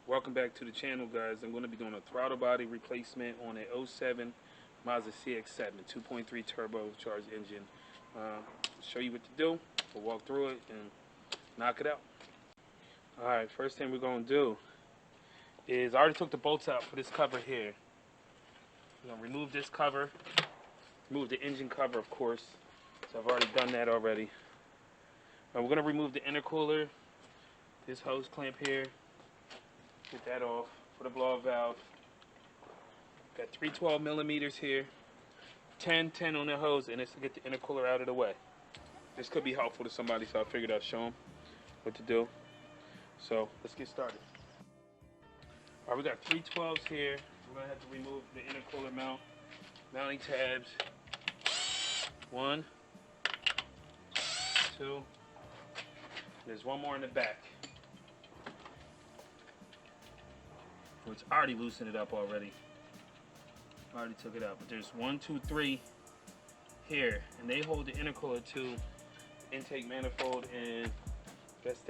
Welcome back to the channel, guys. I'm going to be doing a throttle body replacement on a 07 Mazda CX7 2.3 turbocharged engine. Show you what to do. We'll walk through it and knock it out. Alright, first thing we're going to do is I already took the bolts out for this cover here. We're going to remove this cover, remove the engine cover, of course. So I've already done that already. We're going to remove the intercooler, this hose clamp here. Get that off for the blow valve. Got 312 millimeters here, 10 on the hose, and it's to get the intercooler out of the way. This could be helpful to somebody, so I figured I'd show them what to do. So let's get started. All right, we got 312s here. We're gonna have to remove the intercooler mounting tabs. 1, 2. There's one more in the back. It's already loosened it up already. I already took it out, but there's 1, 2, 3 here, and they hold the intercooler to intake manifold, and that's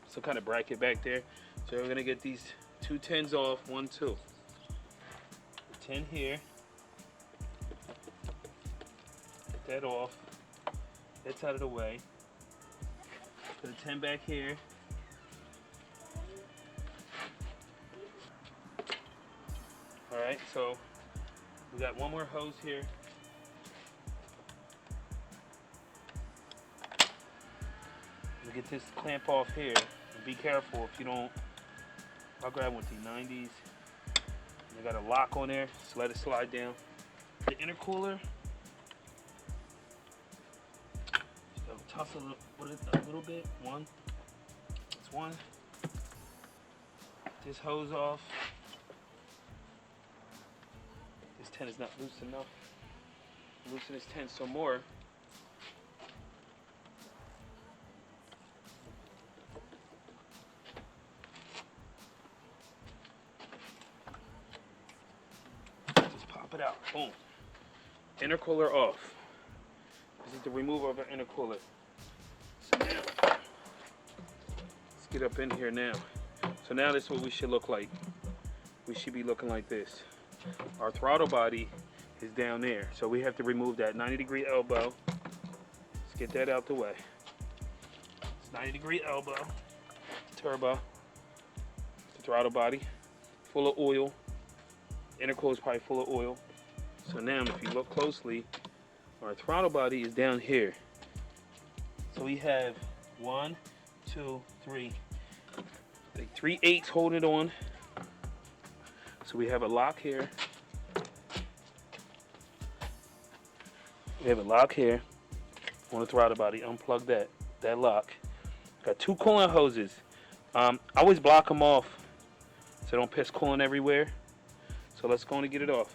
some kind of bracket back there. So we're gonna get these 2 10s off. 1, 2. The 10 here. Get that off. That's out of the way. Put the 10 back here. Alright, so we got one more hose here. We get this clamp off here. And be careful if you don't. I'll grab one of these 90s. You got a lock on there, just let it slide down. The intercooler, so tussle with it a little bit. That's one. Get this hose off. This 10 is not loose enough. Loosen this 10 some more. Just pop it out. Boom. Intercooler off. This is the removal of our intercooler. So now, let's get up in here now. So now this is what we should look like. We should be looking like this. Our throttle body is down there, so we have to remove that 90-degree elbow. Let's get that out the way. It's 90-degree elbow, turbo, the throttle body, full of oil. Intercooler is probably full of oil. So now, if you look closely, our throttle body is down here. So we have 1, 2, 3, like 3/8 holding it on. So we have a lock here. We have a lock here on the throttle body. Unplug that lock. Got 2 coolant hoses. I always block them off so don't piss coolant everywhere. So let's go and get it off.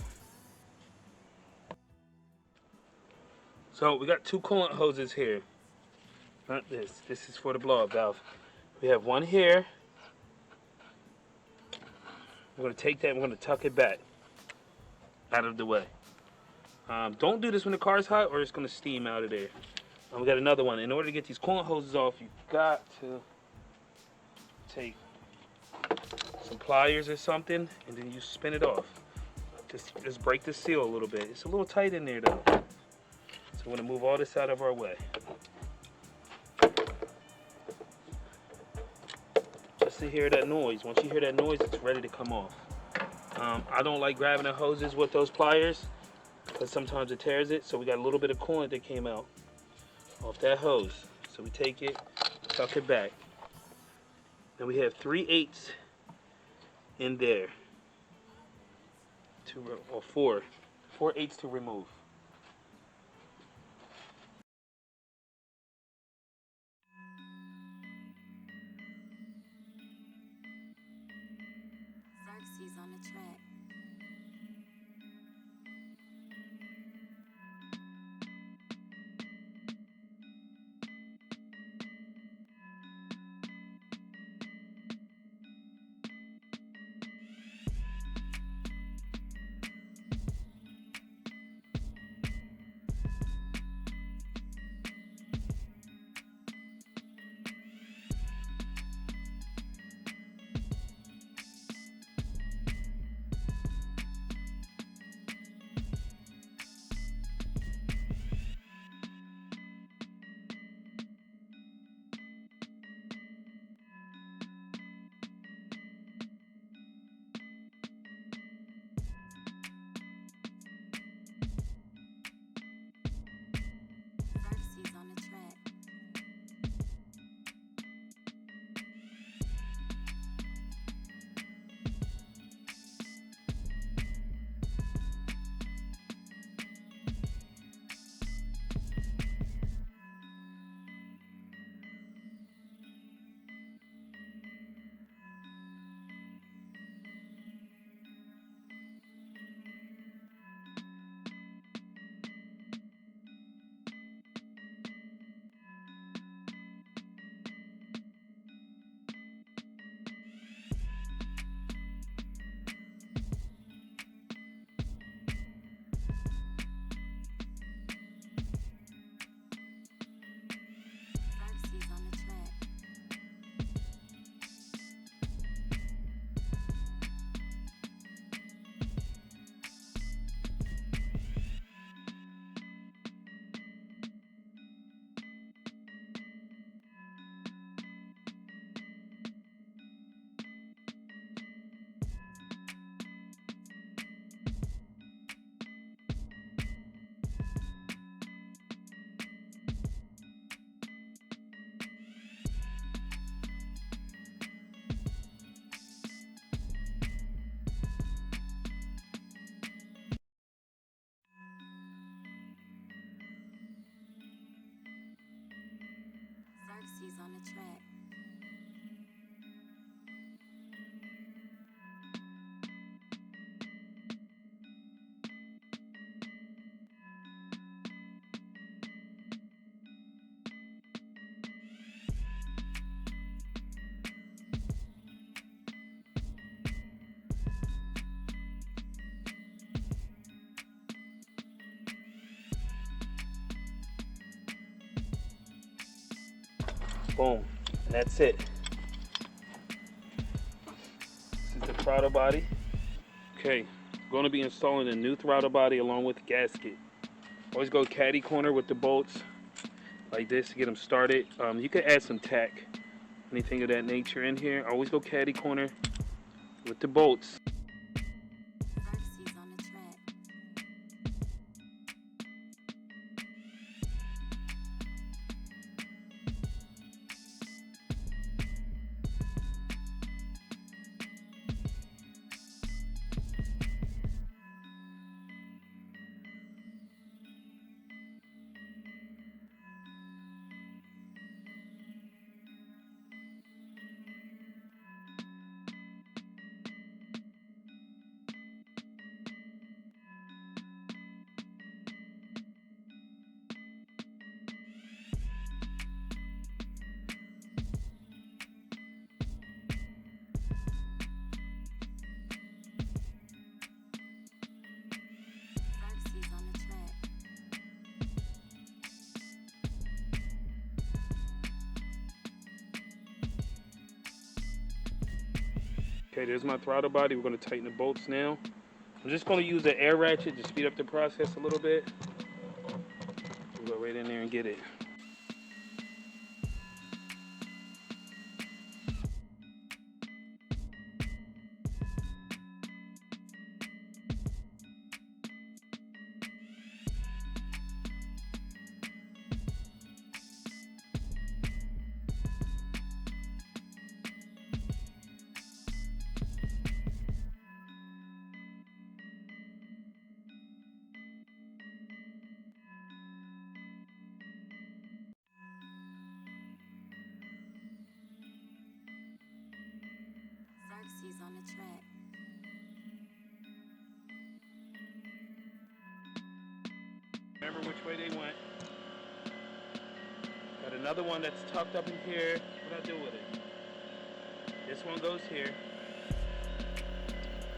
So we got 2 coolant hoses here. Not this. This is for the blow-up valve. We have one here. We're going to take that and we're going to tuck it back out of the way. Don't do this when the car's hot or it's going to steam out of there. We got another one. In order to get these coolant hoses off, you've got to take some pliers or something and then you spin it off. Just break the seal a little bit. It's a little tight in there though. So we're going to move all this out of our way. To hear that noise. Once you hear that noise, it's ready to come off. I don't like grabbing the hoses with those pliers because sometimes it tears it. So we got a little bit of coolant that came out off that hose. So we take it, tuck it back. Then we have 3/8 in there, or 4/8 to remove. Xerxes on the track. the track. Boom, and that's it. This is the throttle body. Okay, going to be installing a new throttle body along with the gasket. Always go caddy corner with the bolts like this to get them started. You can add some tack, anything of that nature in here. Always go caddy corner with the bolts. Vertices on the track. Vertices on the track. Okay, there's my throttle body. We're going to tighten the bolts now. I'm just going to use the air ratchet to speed up the process a little bit. We'll go right in there and get it. Vertices on the track. Remember which way they went. Got another one that's tucked up in here. What do I do with it? This one goes here.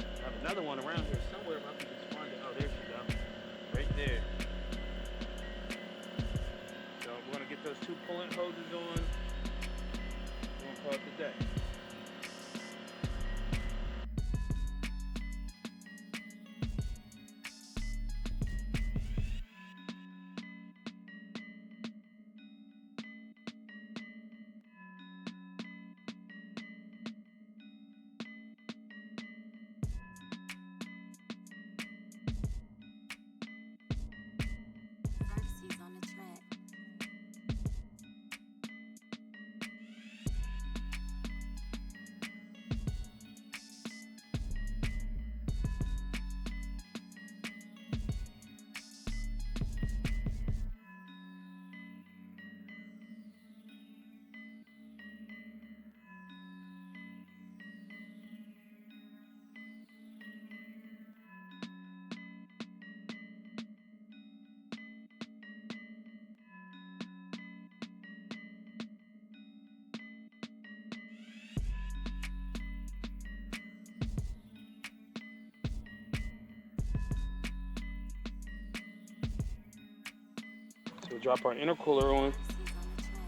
I have another one around here somewhere if I can just find it. Oh, there she goes. Right there. So we're going to get those two pulling hoses on. We're going to call it the day. Vertices on the track. So we'll drop our intercooler on. Vertices on the track.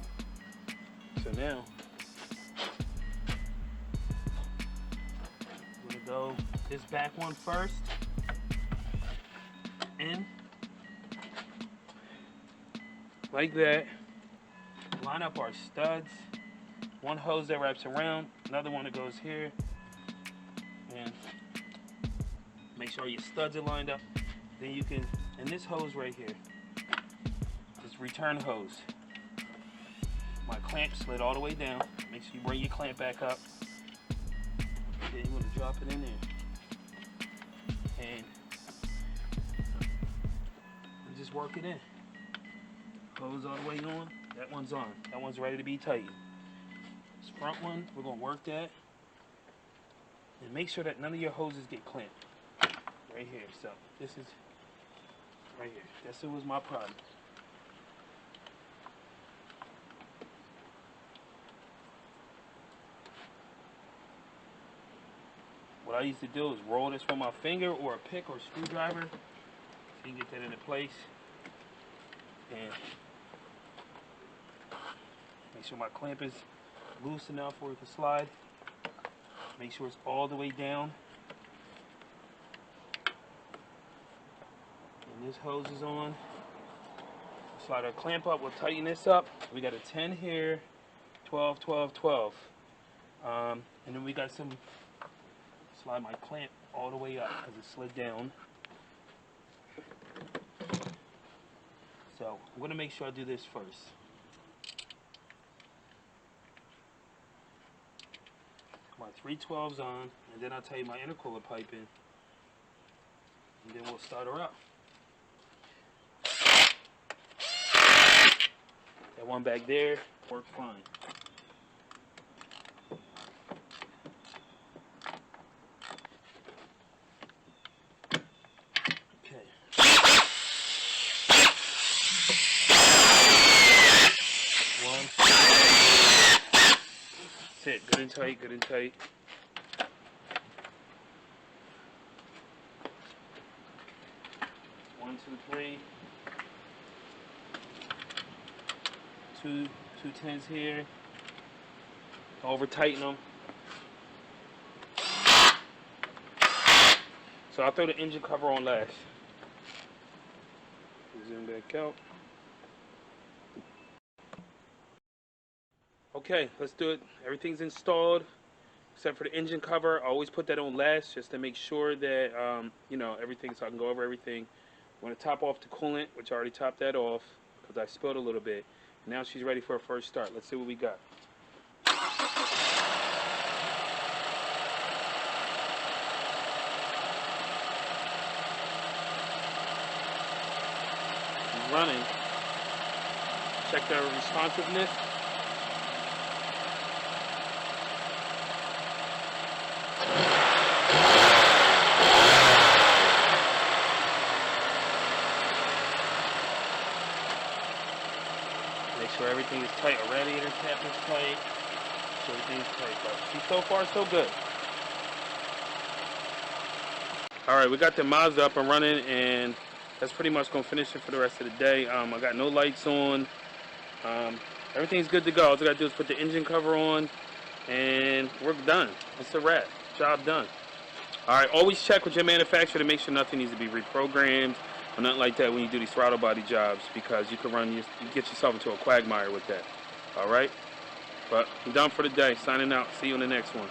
So now we're going to go this back one first. In. Like that. Line up our studs. One hose that wraps around, another one that goes here. And make sure your studs are lined up. Then you can, and this hose right here, this return hose. My clamp slid all the way down. Make sure you bring your clamp back up. Then you want to drop it in there. And just work it in. Hose all the way on. That one's on. That one's ready to be tightened. This front one, we're gonna work that. And make sure that none of your hoses get clamped. Right here. So this is right here. This was my problem. What I used to do is roll this with my finger or a pick or a screwdriver so you can get that into place. And make sure my clamp is loose enough where it can slide. Make sure it's all the way down. And this hose is on. Slide our clamp up, we'll tighten this up. We got a 10 here, 12, 12, 12. And then we got some, slide my clamp all the way up because it slid down. So I'm going to make sure I do this first. My 312's on, and then I'll tell you my intercooler pipe in, and then we'll start her up. That one back there worked fine. Okay. One. That's it. Good and tight, good and tight. One, two, three. Two 10s here. Over tighten them. So I'll throw the engine cover on last. Zoom back out. Okay, let's do it. Everything's installed except for the engine cover. I always put that on last just to make sure that you know, everything, so I can go over everything. I'm going to top off the coolant, which I already topped that off because I spilled a little bit. Now she's ready for her first start. Let's see what we got. She's running. Check the responsiveness. Make sure everything is tight. Our radiator cap is tight. So everything is tight. But she's so far so good. Alright, we got the Mazda up and running, and that's pretty much going to finish it for the rest of the day. I got no lights on. Everything's good to go. All I got to do is put the engine cover on, and we're done. It's a wrap. Job done. Alright, always check with your manufacturer to make sure nothing needs to be reprogrammed or nothing like that when you do these throttle body jobs, because you can you get yourself into a quagmire with that. Alright? But I'm done for the day. Signing out. See you in the next one.